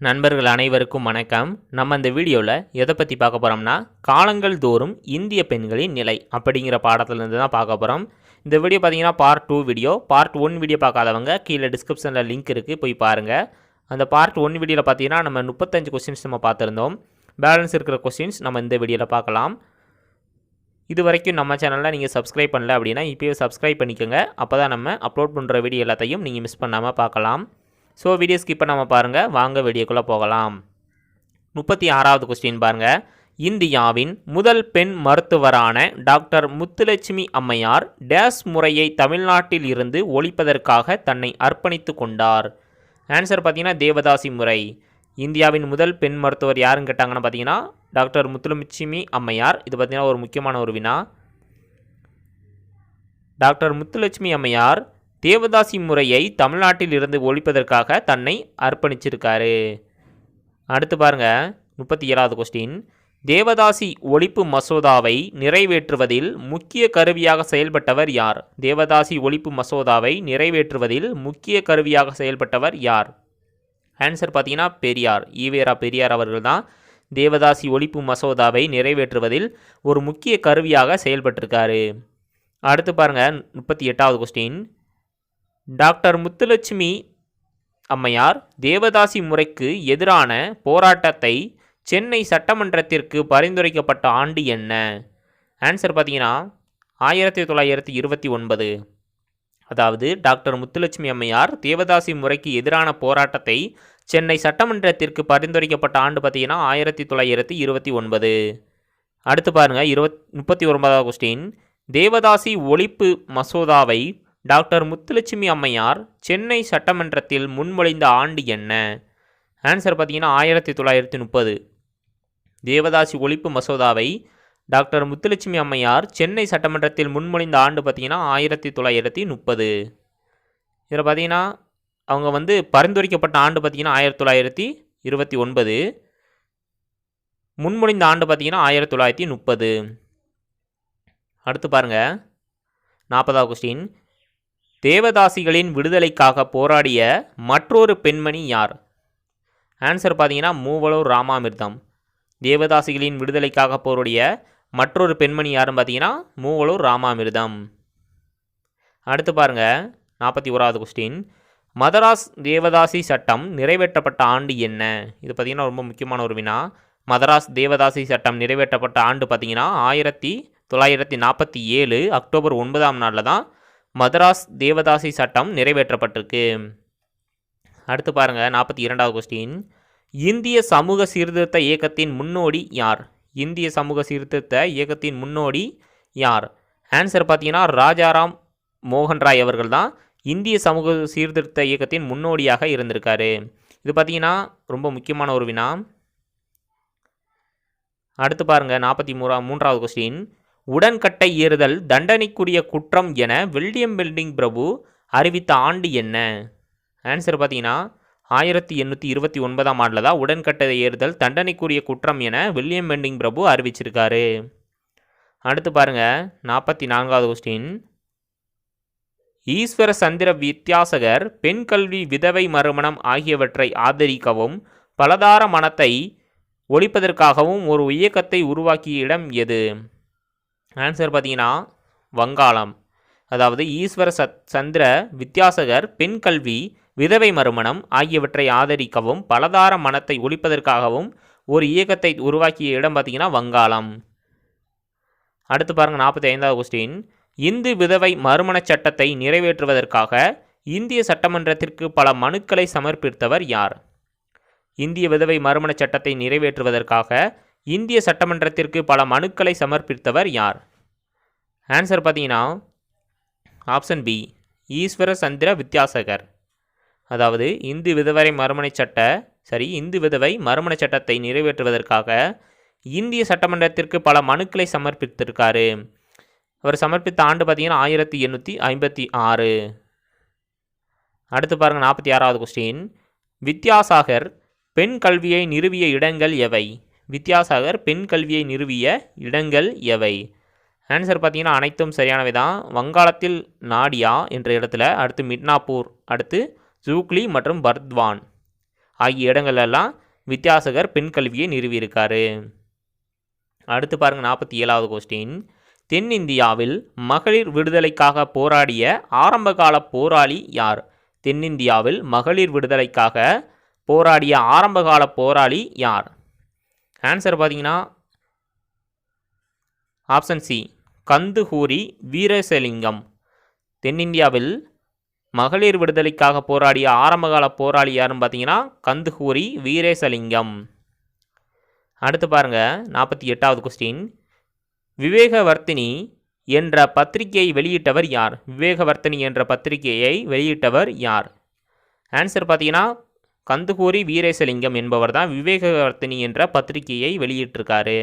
நண்பர்கள் அனைவருக்கும் வணக்கம். நம்ம இந்த வீடியோவில் எதை பற்றி பார்க்க போகிறோம்னா, காலங்கள் தோறும் இந்திய பெண்களின் நிலை அப்படிங்கிற பாடத்திலேருந்து தான் பார்க்க போகிறோம். இந்த வீடியோ பார்த்தீங்கன்னா பார்ட் 2 வீடியோ. பார்ட் 1 வீடியோ பார்க்காதவங்க கீழே டிஸ்கிரிப்ஷனில் லிங்க் இருக்குது, போய் பாருங்கள். அந்த பார்ட் 1 வீடியோவில் பார்த்தீங்கன்னா நம்ம 35 கொஸ்டின்ஸ் நம்ம பார்த்துருந்தோம். பேலன்ஸ் இருக்கிற கொஸ்டின்ஸ் நம்ம இந்த வீடியோவில் பார்க்கலாம். இது வரைக்கும் நம்ம சேனலில் நீங்கள் சப்ஸ்கிரைப் பண்ணல அப்படின்னா இப்போயே சப்ஸ்கிரைப் பண்ணிக்கோங்க. அப்போ தான் நம்ம அப்லோட் பண்ணுற வீடியோ எல்லாத்தையும் நீங்கள் மிஸ் பண்ணாமல் பார்க்கலாம். ஸோ வீடியோ ஸ்கிப் பண்ணாமல் பாருங்கள். வாங்க வீடியோக்குள்ளே போகலாம். 36வது கொஸ்டின் பாருங்கள். இந்தியாவின் முதல் பெண் மருத்துவரான டாக்டர் முத்துலட்சுமி அம்மையார் டேஸ் முறையை தமிழ்நாட்டில் இருந்து ஒழிப்பதற்காக தன்னை அர்ப்பணித்து கொண்டார். ஆன்சர் பார்த்தீங்கன்னா தேவதாசி முறை. இந்தியாவின் முதல் பெண் மருத்துவர் யாருன்னு கேட்டாங்கன்னா பார்த்தீங்கன்னா டாக்டர் முத்துலட்சுமி அம்மையார். இது பார்த்தீங்கன்னா ஒரு முக்கியமான ஒரு வினா. டாக்டர் முத்துலட்சுமி அம்மையார் தேவதாசி முறையை தமிழ்நாட்டில் இருந்து ஒழிப்பதற்காக தன்னை அர்ப்பணிச்சிருக்காரு. அடுத்து பாருங்க 37வது கொஸ்டின். தேவதாசி ஒழிப்பு மசோதாவை நிறைவேற்றுவதில் முக்கிய கருவியாக செயல்பட்டவர் யார்? தேவதாசி ஒழிப்பு மசோதாவை நிறைவேற்றுவதில் முக்கிய கருவியாக செயல்பட்டவர் யார்? ஆன்சர் பார்த்தீங்கன்னா பெரியார். ஈவேரா பெரியார் அவர்கள் தான் தேவதாசி ஒழிப்பு மசோதாவை நிறைவேற்றுவதில் ஒரு முக்கிய கருவியாக செயல்பட்டிருக்காரு. அடுத்து பாருங்க 38வது கொஸ்டின். டாக்டர் முத்துலட்சுமி அம்மையார் தேவதாசி முறைக்கு எதிரான போராட்டத்தை சென்னை சட்டமன்றத்திற்கு பரிந்துரைக்கப்பட்ட ஆண்டு என்ன? ஆன்சர் பார்த்தீங்கன்னா 1929. அதாவது டாக்டர் முத்துலட்சுமி அம்மையார் தேவதாசி முறைக்கு எதிரான போராட்டத்தை சென்னை சட்டமன்றத்திற்கு பரிந்துரைக்கப்பட்ட ஆண்டு பார்த்தீங்கன்னா 1929. அடுத்து பாருங்கள் 39வது கொஸ்டின். தேவதாசி ஒழிப்பு மசோதாவை டாக்டர் முத்துலட்சுமி அம்மையார் சென்னை சட்டமன்றத்தில் முன்மொழிந்த ஆண்டு என்ன? ஆன்சர் பார்த்தீங்கன்னா 1930. தேவதாசி ஒழிப்பு மசோதாவை டாக்டர் முத்துலட்சுமி அம்மையார் சென்னை சட்டமன்றத்தில் முன்மொழிந்த ஆண்டு பார்த்தீங்கன்னா 1930. இதில் பார்த்தீங்கன்னா அவங்க பரிந்துரைக்கப்பட்ட ஆண்டு பார்த்தீங்கன்னா 1929. முன்மொழிந்த ஆண்டு பார்த்தீங்கன்னா 1930. அடுத்து பாருங்கள் 40வது கொஸ்டின். தேவதாசிகளின் விடுதலைக்காக போராடிய மற்றொரு பெண்மணி யார்? ஆன்சர் பார்த்தீங்கன்னா மூவலூர் ராமாமிர்தம். தேவதாசிகளின் விடுதலைக்காக போராடிய மற்றொரு பெண்மணி யாருன்னு பார்த்தீங்கன்னா மூவலூர் ராமாமிர்தம். அடுத்து பாருங்கள் 41வது கொஸ்டின். மதராஸ் தேவதாசி சட்டம் நிறைவேற்றப்பட்ட ஆண்டு என்ன? இது பார்த்தீங்கன்னா ரொம்ப முக்கியமான ஒரு வினா. மதராஸ் தேவதாசி சட்டம் நிறைவேற்றப்பட்ட ஆண்டு பார்த்தீங்கன்னா 1947 அக்டோபர் 9ஆம் நாளில் தான் மதராஸ் தேவதாசி சட்டம் நிறைவேற்றப்பட்டிருக்கு. அடுத்து பாருங்கள் 42வது கொஸ்டின். இந்திய சமூக சீர்திருத்த இயக்கத்தின் முன்னோடி யார்? இந்திய சமூக சீர்திருத்த இயக்கத்தின் முன்னோடி யார்? ஆன்சர் பார்த்தீங்கன்னா ராஜாராம் மோகன் ராய் அவர்கள் தான் இந்திய சமூக சீர்திருத்த இயக்கத்தின் முன்னோடியாக இருந்திருக்காரு. இது பார்த்தீங்கன்னா ரொம்ப முக்கியமான ஒரு வினா. அடுத்து பாருங்கள் 43வது கொஸ்டின். உடன்கட்டை ஏறுதல் தண்டனைக்குரிய குற்றம் என வில்லியம் பெண்டிங் பிரபு அறிவித்த ஆண்டு என்ன? ஆன்சர் பார்த்தீங்கன்னா 1829ஆம் ஆண்டில் தான் உடன்கட்டை ஏறுதல் தண்டனைக்குரிய குற்றம் என வில்லியம் பெண்டிங் பிரபு அறிவிச்சிருக்காரு. அடுத்து பாருங்கள் 44வது கொஸ்டின். ஈஸ்வர சந்திர வித்யாசகர் பெண் கல்வி, விதவை மறுமணம் ஆகியவற்றை ஆதரிக்கவும் பலதார மனத்தை ஒழிப்பதற்காகவும் ஒரு இயக்கத்தை உருவாக்கிய இடம் எது? ஆன்சர் பார்த்தீங்கன்னா வங்காளம். அதாவது ஈஸ்வர சந்திர வித்யாசகர் பெண் கல்வி, விதவை மறுமணம் ஆகியவற்றை ஆதரிக்கவும் பலதார மனத்தை ஒழிப்பதற்காகவும் ஒரு இயக்கத்தை உருவாக்கிய இடம் பார்த்தீங்கன்னா வங்காளம். அடுத்து பாருங்கள் 45வது கொஸ்டின். இந்து விதவை மறுமண சட்டத்தை நிறைவேற்றுவதற்காக இந்திய சட்டமன்றத்திற்கு பல மனுக்களை சமர்ப்பித்தவர் யார்? இந்திய விதவை மறுமண சட்டத்தை நிறைவேற்றுவதற்காக இந்திய சட்டமன்றத்திற்கு பல மனுக்களை சமர்ப்பித்தவர் யார்? ஆன்சர் பார்த்தீங்கன்னா ஆப்ஷன் பி, ஈஸ்வர சந்திர வித்யாசகர். அதாவது இந்து விதவை மறுமண சட்டத்தை நிறைவேற்றுவதற்காக இந்திய சட்டமன்றத்திற்கு பல மனுக்களை சமர்ப்பித்திருக்காரு. அவர் சமர்ப்பித்த ஆண்டு பார்த்தீங்கன்னா 1856. அடுத்து பாருங்கள் 46வது கொஸ்டின். வித்யாசாகர் பெண் கல்வியை நிறுவிய இடங்கள் எவை? வித்யாசாகர் பெண் கல்வியை நிறுவிய இடங்கள் எவை? ஆன்சர் பார்த்தீங்கன்னா அனைத்தும் சரியானவை தான். வங்காளத்தில் நாடியா என்ற இடத்துல, அடுத்து மிட்னாப்பூர், அடுத்து ஜூக்லி மற்றும் பர்த்வான் ஆகிய இடங்கள்லாம் வித்யாசாகர் பெண் கல்வியை நிறுவியிருக்காரு. அடுத்து பாருங்கள் 47வது கொஸ்டின். தென்னிந்தியாவில் மகளிர் விடுதலைக்காக போராடிய ஆரம்பகால போராளி யார்? தென்னிந்தியாவில் மகளிர் விடுதலைக்காக போராடிய ஆரம்பகால போராளி யார்? ஆன்சர் பார்த்தீங்கன்னா ஆப்ஷன் சி, கந்துகூரி வீரேசலிங்கம். தென்னிந்தியாவில் மகளிர் விடுதலைக்காக போராடிய ஆரம்பகால போராளி யாருன்னு பார்த்தீங்கன்னா கந்துகூரி வீரேசலிங்கம். அடுத்து பாருங்க 48வது கொஸ்டின். விவேகவர்த்தினி என்ற பத்திரிகையை வெளியிட்டவர் யார்? விவேகவர்த்தினி என்ற பத்திரிகையை வெளியிட்டவர் யார்? ஆன்சர் பார்த்தீங்கன்னா கந்துகூரி வீரேசலிங்கம் என்பவர் தான் விவேகவர்த்தினி என்ற பத்திரிகையை வெளியிட்டிருக்காரு.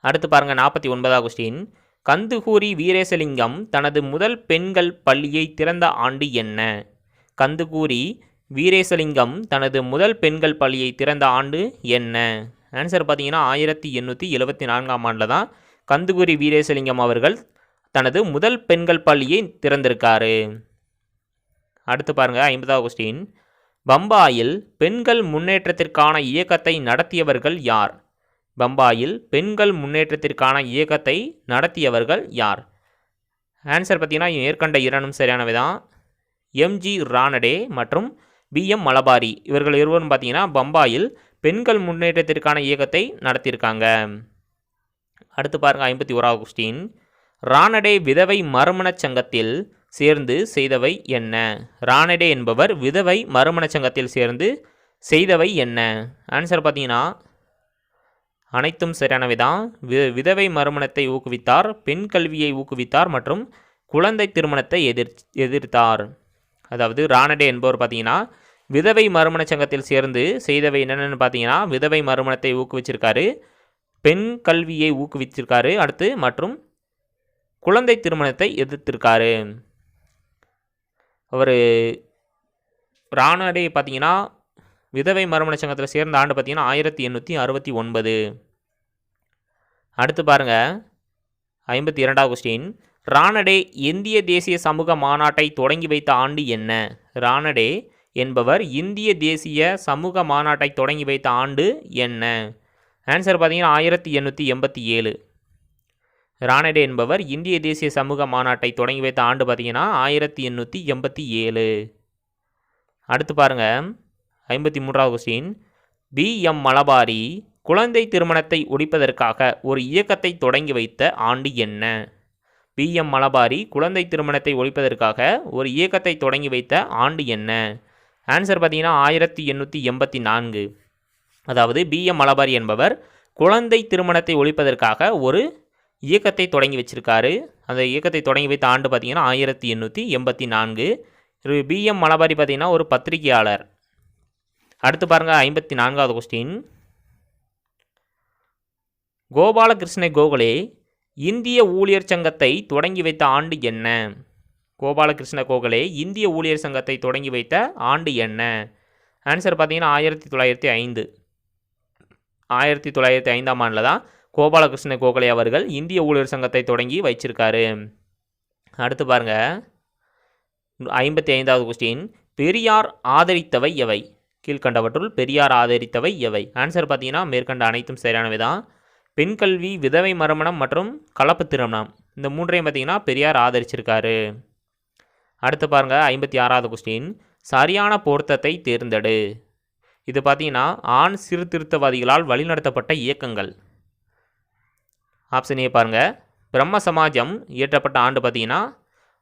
அடுத்து பாருங்க 49வது கொஸ்டின். கந்துகூரி வீரேசலிங்கம் தனது முதல் பெண்கள் பள்ளியை திறந்த ஆண்டு என்ன? கந்துகூரி வீரேசலிங்கம் தனது முதல் பெண்கள் பள்ளியை திறந்த ஆண்டு என்ன? ஆன்சர் பார்த்தீங்கன்னா 1874ஆம் ஆண்டில் தான் கந்துகூரி வீரேசலிங்கம் அவர்கள் தனது முதல் பெண்கள் பள்ளியை திறந்திருக்காரு. அடுத்து பாருங்க 50வது கொஸ்டின். பம்பாயில் பெண்கள் முன்னேற்றத்திற்கான இயக்கத்தை நடத்தியவர்கள் யார்? பம்பாயில் பெண்கள் முன்னேற்றத்திற்கான இயக்கத்தை நடத்தியவர்கள் யார்? ஆன்சர் பார்த்தீங்கன்னா மேற்கண்ட இரண்டும் சரியானவை தான். எம்ஜி ரானடே மற்றும் பிஎம் மலபாரி இவர்கள் இருவரும் பார்த்தீங்கன்னா பம்பாயில் பெண்கள் முன்னேற்றத்திற்கான இயக்கத்தை நடத்தியிருக்காங்க. அடுத்து பாருங்கள் 51வது கொஸ்டின். ரானடே விதவை மறுமணச் சங்கத்தில் சேர்ந்து செய்தவை என்ன? ரானடே என்பவர் விதவை மறுமணச் சங்கத்தில் சேர்ந்து செய்தவை என்ன? ஆன்சர் பார்த்தீங்கன்னா அனைத்தும் சரியானவை தான். விதவை மறுமணத்தை ஊக்குவித்தார், பெண் கல்வியை ஊக்குவித்தார் மற்றும் குழந்தை திருமணத்தை எதிர்த்தார். அதாவது ரானடே என்பவர் பார்த்தீங்கன்னா விதவை மறுமண சங்கத்தில் சேர்ந்து செய்தவை என்னென்னு பார்த்தீங்கன்னா விதவை மறுமணத்தை ஊக்குவிச்சிருக்காரு, பெண் கல்வியை ஊக்குவிச்சிருக்காரு, அடுத்து மற்றும் குழந்தை திருமணத்தை எதிர்த்திருக்காரு. அவர் ரானடே பார்த்தீங்கன்னா விதவை மறுமண சங்கத்தில் சேர்ந்த ஆண்டு பார்த்தீங்கன்னா 1869. அடுத்து பாருங்கள் 52வது கொஸ்டின். ரானடே இந்திய தேசிய சமூக மாநாட்டை தொடங்கி வைத்த ஆண்டு என்ன? ரானடே என்பவர் இந்திய தேசிய சமூக மாநாட்டை தொடங்கி வைத்த ஆண்டு என்ன? ஆன்சர் பார்த்தீங்கன்னா 1887. ரானடே என்பவர் இந்திய தேசிய சமூக மாநாட்டை தொடங்கி வைத்த ஆண்டு பார்த்தீங்கன்னா 1887. அடுத்து பாருங்கள் 53வது கொஸ்டின். பிஎம் மலபாரி குழந்தை திருமணத்தை ஒழிப்பதற்காக ஒரு இயக்கத்தை தொடங்கி வைத்த ஆண்டு என்ன? பிஎம் மலபாரி குழந்தை திருமணத்தை ஒழிப்பதற்காக ஒரு இயக்கத்தை தொடங்கி வைத்த ஆண்டு என்ன? ஆன்சர் பார்த்தீங்கன்னா 1884. அதாவது பிஎம் மலபாரி என்பவர் குழந்தை திருமணத்தை ஒழிப்பதற்காக ஒரு இயக்கத்தை தொடங்கி வச்சிருக்காரு. அந்த இயக்கத்தை தொடங்கி வைத்த ஆண்டு பார்த்தீங்கன்னா 1884. பிஎம் மலபாரி பார்த்தீங்கன்னா ஒரு பத்திரிகையாளர். அடுத்து பாருங்கள் 54வது கொஸ்டின். கோபாலகிருஷ்ண கோகலே இந்திய ஊழியர் சங்கத்தை தொடங்கி வைத்த ஆண்டு என்ன? கோபாலகிருஷ்ண கோகலே இந்திய ஊழியர் சங்கத்தை தொடங்கி வைத்த ஆண்டு என்ன? ஆன்சர் பார்த்தீங்கன்னா 1905. 1905ஆம் ஆண்டில் தான் கோபாலகிருஷ்ண கோகலே அவர்கள் இந்திய ஊழியர் சங்கத்தை தொடங்கி வச்சிருக்காரு. அடுத்து பாருங்கள் 55வது கொஸ்டின். பெரியார் ஆதரித்தவை எவை? கீழ்கண்டவற்றுள் பெரியார் ஆதரித்தவை எவை? ஆன்சர் பார்த்தீங்கன்னா மேற்கண்ட அனைத்தும் சரியானவை தான். பெண் கல்வி, விதவை மறுமணம் மற்றும் கலப்பு திருமணம் இந்த மூன்றையும் பார்த்தீங்கன்னா பெரியார் ஆதரிச்சிருக்காரு. அடுத்து பாருங்கள் 56வது கொஸ்டின். சரியான பொருத்தத்தை தேர்ந்தெடு. இது பார்த்தீங்கன்னா ஆண் சீர்திருத்தவாதிகளால் வழிநடத்தப்பட்ட இயக்கங்கள். ஆப்ஷன் ஏ பாருங்கள். பிரம்ம சமாஜம் இயற்றப்பட்ட ஆண்டு பார்த்தீங்கன்னா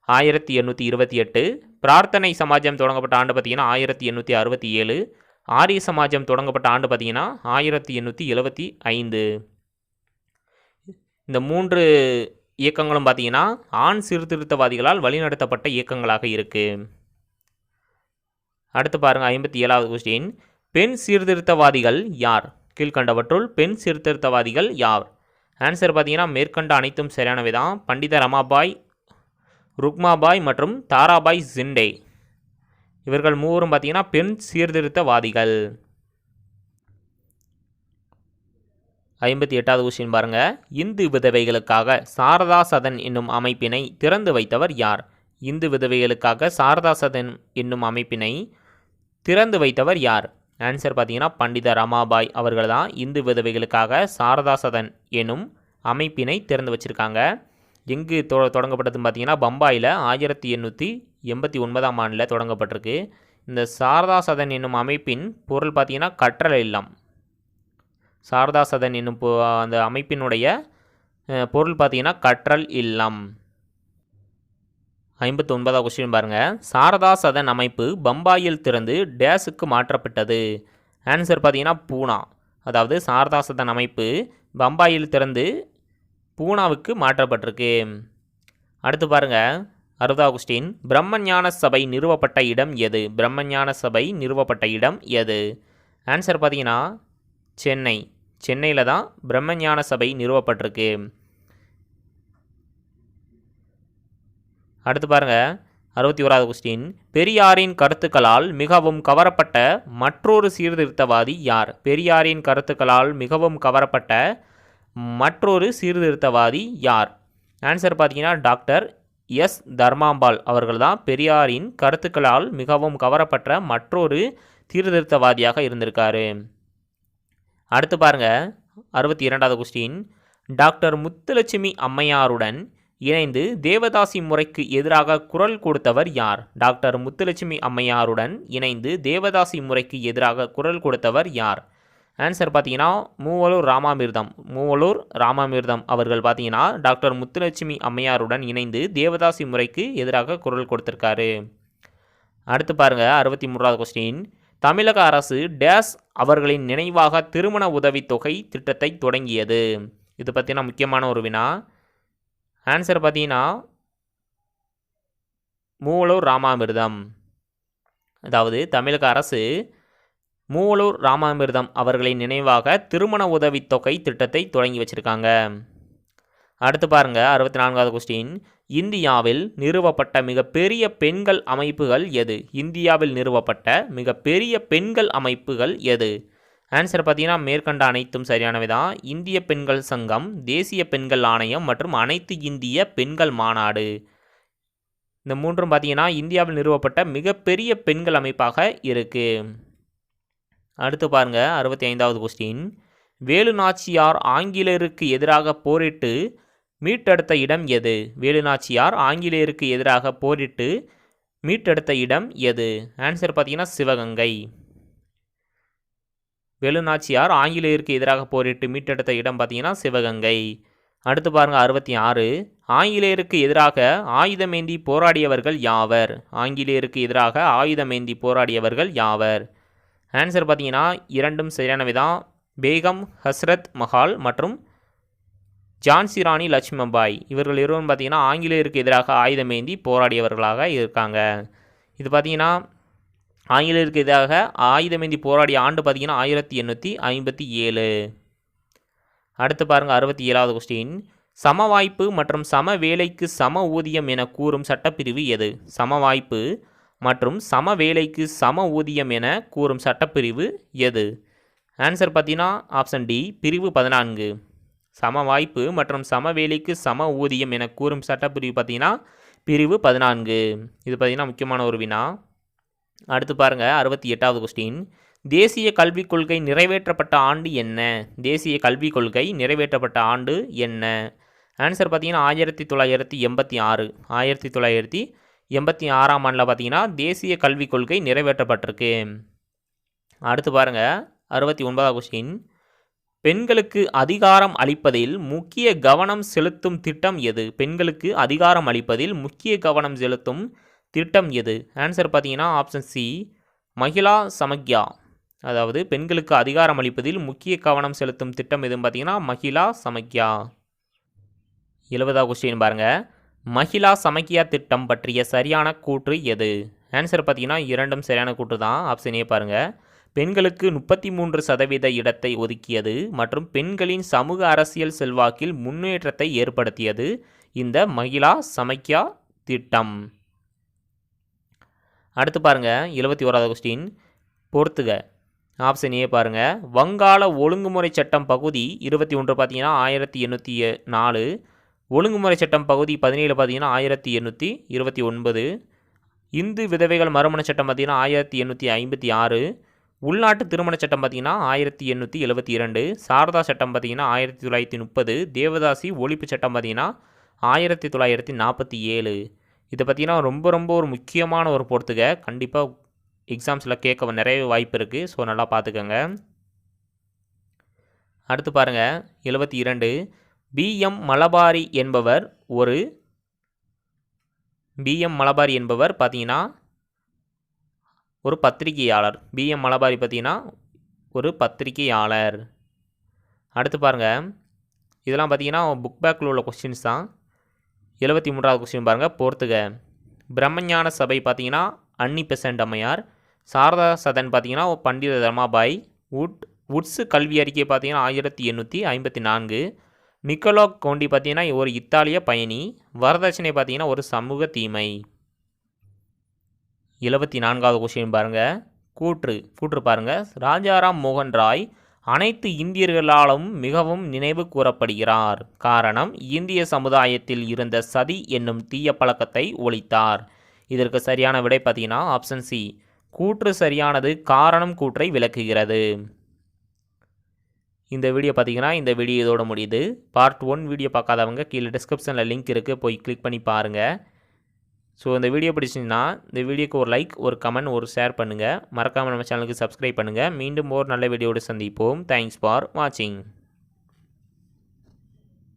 1828. பிரார்த்தனை சமாஜம் தொடங்கப்பட்ட ஆண்டு பார்த்தீங்கன்னா 1867. ஆரிய சமாஜம் தொடங்கப்பட்ட ஆண்டு பார்த்தீங்கன்னா 1875. இந்த மூன்று இயக்கங்களும் பார்த்தீங்கன்னா ஆண் சீர்திருத்தவாதிகளால் வழிநடத்தப்பட்ட இயக்கங்களாக இருக்குது. அடுத்து பாருங்கள் 57வது கொஸ்டின். பெண் சீர்திருத்தவாதிகள் யார்? கீழ்கண்டவற்றுள் பெண் சீர்திருத்தவாதிகள் யார்? ஆன்சர் பார்த்தீங்கன்னா மேற்கண்ட அனைத்தும் சரியானவை தான். பண்டித ரமாபாய், ருக்மாபாய் மற்றும் தாராபாய் ஜிண்டே இவர்கள் மூவரும் பார்த்தீங்கன்னா பெண் சீர்திருத்தவாதிகள். 58வது கொஸ்டின் பாருங்கள். இந்து விதவைகளுக்காக சாரதா சதன் என்னும் அமைப்பினை திறந்து வைத்தவர் யார்? இந்து விதவைகளுக்காக சாரதா சதன் என்னும் அமைப்பினை திறந்து வைத்தவர் யார்? ஆன்சர் பார்த்தீங்கன்னா பண்டித ரமாபாய் அவர்கள் தான் இந்து விதவைகளுக்காக சாரதா சதன் எனும் அமைப்பினை திறந்து வச்சுருக்காங்க. எங்கு தொடங்கப்பட்டதுன்னு பார்த்தீங்கன்னா பம்பாயில் 1889ஆம் ஆண்டில் தொடங்கப்பட்டிருக்கு. இந்த சாரதா சதன் என்னும் அமைப்பின் பொருள் பார்த்தீங்கன்னா கற்றல் இல்லம். சாரதா சதன் என்னும் அந்த அமைப்பினுடைய பொருள் பார்த்தீங்கன்னா கற்றல் இல்லம். 59வது கொஸ்டின் பாருங்கள். சாரதா சதன் அமைப்பு பம்பாயில் திறந்து டேஸுக்கு மாற்றப்பட்டது? ஆன்சர் பார்த்தீங்கன்னா பூனா. அதாவது சாரதா சதன் அமைப்பு பம்பாயில் திறந்து பூனாவுக்கு மாற்றப்பட்டிருக்கு. அடுத்து பாருங்கள் 60வது கொஸ்டின். பிரம்மஞான சபை நிறுவப்பட்ட இடம் எது? பிரம்மஞான சபை நிறுவப்பட்ட இடம் எது? ஆன்சர் பார்த்தீங்கன்னா சென்னை. சென்னையில் தான் பிரம்மஞான சபை நிறுவப்பட்டிருக்கு. அடுத்து பாருங்கள் 61வது கொஸ்டின். பெரியாரின் கருத்துக்களால் மிகவும் கவரப்பட்ட மற்றொரு சீர்திருத்தவாதி யார்? பெரியாரின் கருத்துக்களால் மிகவும் கவரப்பட்ட மற்றொரு சீர்திருத்தவாதி யார்? ஆன்சர் பார்த்தீங்கன்னா டாக்டர் எஸ் தர்மாம்பாள் அவர்கள் தான் பெரியாரின் கருத்துக்களால் மிகவும் கவரப்பட்ட மற்றொரு சீர்திருத்தவாதியாக இருந்திருக்காரு. அடுத்து பாருங்கள் 62வது கொஸ்டின். டாக்டர் முத்துலட்சுமி அம்மையாருடன் இணைந்து தேவதாசி முறைக்கு எதிராக குரல் கொடுத்தவர் யார்? டாக்டர் முத்துலட்சுமி அம்மையாருடன் இணைந்து தேவதாசி முறைக்கு எதிராக குரல் கொடுத்தவர் யார்? ஆன்சர் பார்த்தீங்கன்னா மூவலூர் ராமாமிர்தம். மூவலூர் ராமாமிர்தம் அவர்கள் பார்த்தீங்கன்னா டாக்டர் முத்துலட்சுமி அம்மையாருடன் இணைந்து தேவதாசி முறைக்கு எதிராக குரல் கொடுத்திருக்காரு. அடுத்து பாருங்கள் 63வது கொஸ்டின். தமிழக அரசு டேஸ் அவர்களின் நினைவாக திருமண உதவித்தொகை திட்டத்தை தொடங்கியது? இது பார்த்தீங்கன்னா முக்கியமான ஒரு வினா. ஆன்சர் பார்த்தீங்கன்னா மூவலூர் ராமாமிர்தம். அதாவது தமிழக அரசு மூவலூர் ராமாமிர்தம் அவர்களின் நினைவாக திருமண உதவித்தொகை திட்டத்தை தொடங்கி வச்சுருக்காங்க. அடுத்து பாருங்கள் 64வது கொஸ்டின். இந்தியாவில் நிறுவப்பட்ட மிகப்பெரிய பெண்கள் அமைப்புகள் எது? இந்தியாவில் நிறுவப்பட்ட மிகப்பெரிய பெண்கள் அமைப்புகள் எது? ஆன்சர் பார்த்தீங்கன்னா மேற்கண்ட அனைத்தும் சரியானவை தான். இந்திய பெண்கள் சங்கம், தேசிய பெண்கள் ஆணையம் மற்றும் அனைத்து இந்திய பெண்கள் மாநாடு. இந்த மூன்றும் பார்த்தீங்கன்னா இந்தியாவில் நிறுவப்பட்ட மிகப்பெரிய பெண்கள் அமைப்பாக இருக்குது. அடுத்து பாருங்கள் 65வது கொஸ்டின். வேலு நாச்சியார் ஆங்கிலேயருக்கு எதிராக போரிட்டு மீட்டெடுத்த இடம் எது? வேலு நாச்சியார் ஆங்கிலேயருக்கு எதிராக போரிட்டு மீட்டெடுத்த இடம் எது? ஆன்சர் பார்த்தீங்கன்னா சிவகங்கை. வேலு நாச்சியார் ஆங்கிலேயருக்கு எதிராக போரிட்டு மீட்டெடுத்த இடம் பார்த்தீங்கன்னா சிவகங்கை. அடுத்து பாருங்கள் 66. ஆங்கிலேயருக்கு எதிராக ஆயுதமேந்தி போராடியவர்கள் யாவர்? ஆங்கிலேயருக்கு எதிராக ஆயுதமேந்தி போராடியவர்கள் யாவர்? ஆன்சர் பார்த்தீங்கன்னா இரண்டும் சரியானவை தான். பேகம் ஹஸ்ரத் மஹால் மற்றும் ஜான்சி ராணி லட்சுமபாய் இவர்கள் இருவரும் பார்த்தீங்கன்னா ஆங்கிலேயருக்கு எதிராக ஆயுதமேந்தி போராடியவர்களாக இருக்காங்க. இது பார்த்தீங்கன்னா ஆங்கிலேயருக்கு எதிராக ஆயுதமேந்தி போராடிய ஆண்டு பார்த்தீங்கன்னா 1857. அடுத்து பாருங்கள் 67வது கொஸ்டின். சம வாய்ப்பு மற்றும் சம வேலைக்கு சம ஊதியம் என கூறும் சட்டப்பிரிவு எது? சம வாய்ப்பு மற்றும் சம வேலைக்கு சம ஊதியம் என கூறும் சட்டப்பிரிவு எது? ஆன்சர் பார்த்தீங்கன்னா ஆப்ஷன் டி பிரிவு 14. சம வாய்ப்பு மற்றும் சம வேலைக்கு சம ஊதியம் என கூறும் சட்டப்பிரிவு பார்த்தீங்கன்னா பிரிவு 14. இது பார்த்தீங்கன்னா முக்கியமான ஒரு வினா. அடுத்து பாருங்கள் 68வது கொஸ்டின். தேசிய கல்விக் கொள்கை நிறைவேற்றப்பட்ட ஆண்டு என்ன? தேசிய கல்விக் கொள்கை நிறைவேற்றப்பட்ட ஆண்டு என்ன? ஆன்சர் பார்த்தீங்கன்னா 1986. 1986ஆம் ஆண்டில் பார்த்தீங்கன்னா தேசிய கல்விக் கொள்கை நிறைவேற்றப்பட்டிருக்கு. அடுத்து பாருங்கள் 69வது கொஸ்டின். பெண்களுக்கு அதிகாரம் அளிப்பதில் முக்கிய கவனம் செலுத்தும் திட்டம் எது? பெண்களுக்கு அதிகாரம் அளிப்பதில் முக்கிய கவனம் செலுத்தும் திட்டம் எது? ஆன்சர் பார்த்தீங்கன்னா ஆப்ஷன் சி மகிழா சமக்யா. அதாவது பெண்களுக்கு அதிகாரம் அளிப்பதில் முக்கிய கவனம் செலுத்தும் திட்டம் எதுன்னு பார்த்தீங்கன்னா மகிழா சமக்யா. 70வது கொஸ்டின் பாருங்கள். மகிழா சமக்யா திட்டம் பற்றிய சரியான கூற்று எது? ஆன்சர் பார்த்தீங்கன்னா இரண்டும் சரியான கூற்று தான். ஆப்ஷன் ஏ பாருங்கள். பெண்களுக்கு 33% இடத்தை ஒதுக்கியது மற்றும் பெண்களின் சமூக அரசியல் செல்வாக்கில் முன்னேற்றத்தை ஏற்படுத்தியது இந்த மகிழா சமக்யா திட்டம். அடுத்து பாருங்கள் 71வது கொஸ்டின். பொறுத்துக. ஆப்ஷன் ஏ பாருங்கள். வங்காள ஒழுங்குமுறை சட்டம் பகுதி 21 பார்த்தீங்கன்னா 1804. ஒழுங்குமுறை சட்டம் பகுதி 17 பார்த்தீங்கன்னா 1829. இந்து விதவைகள் மறுமண சட்டம் பார்த்திங்கன்னா 1856. உள்நாட்டு திருமண சட்டம் பார்த்திங்கன்னா 1872. சாரதா சட்டம் பார்த்திங்கன்னா 1930. தேவதாசி ஒழிப்பு சட்டம் பார்த்திங்கன்னா 1947. இதை பார்த்திங்கன்னா ரொம்ப ஒரு முக்கியமான ஒரு பொறுத்துக. கண்டிப்பாக எக்ஸாம்ஸில் கேட்க நிறைய வாய்ப்பு இருக்குது. ஸோ நல்லா பார்த்துக்கோங்க. அடுத்து பாருங்கள் 72. பிஎம் மலபாரி என்பவர் பார்த்தீங்கன்னா ஒரு பத்திரிகையாளர். பிஎம் மலபாரி பார்த்தீங்கன்னா ஒரு பத்திரிகையாளர். அடுத்து பாருங்கள், இதெல்லாம் பார்த்தீங்கன்னா புக் பேக்கில் உள்ள கொஸ்டின்ஸ் தான். 73வது கொஸ்டின் பாருங்கள், பொறுத்துக. பிரம்மஞான சபை பார்த்தீங்கன்னா அன்னி பெசன்ட் அம்மையார். சாரதா சதன் பார்த்தீங்கன்னா பண்டித தர்மாபாய். உட்ஸு கல்வி அறிக்கை பார்த்தீங்கன்னா 1854. நிக்கோலோ கோண்டி பார்த்தீங்கன்னா ஒரு இத்தாலிய பயணி. வரதட்சணை பார்த்தீங்கன்னா ஒரு சமூக தீமை. 74வது கொஸ்டின் பாருங்கள், கூற்று பாருங்கள். ராஜாராம் மோகன் ராய் அனைத்து இந்தியர்களாலும் மிகவும் நினைவு கூறப்படுகிறார். காரணம், இந்திய சமுதாயத்தில் இருந்த சதி என்னும் தீய பழக்கத்தை ஒழித்தார். இதற்கு சரியான விடை பார்த்தீங்கன்னா ஆப்ஷன் சி, கூற்று சரியானது. காரணம் கூற்றை விளக்குகிறது. இந்த வீடியோ பார்த்தீங்கன்னா இந்த வீடியோ இதோட முடியுது. பார்ட் 1 வீடியோ பார்க்காதவங்க கீழே டிஸ்கிரிப்ஷனில் லிங்க் இருக்குது, போய் கிளிக் பண்ணி பாருங்கள். ஸோ இந்த வீடியோ பிடிச்சிங்கன்னா இந்த வீடியோக்கு ஒரு லைக், ஒரு கமெண்ட், ஒரு ஷேர் பண்ணுங்கள். மறக்காமல் நம்ம சேனலுக்கு சப்ஸ்கிரைப் பண்ணுங்கள். மீண்டும் ஒரு நல்ல வீடியோடு சந்திப்போம். தேங்க்ஸ் ஃபார் வாட்சிங்.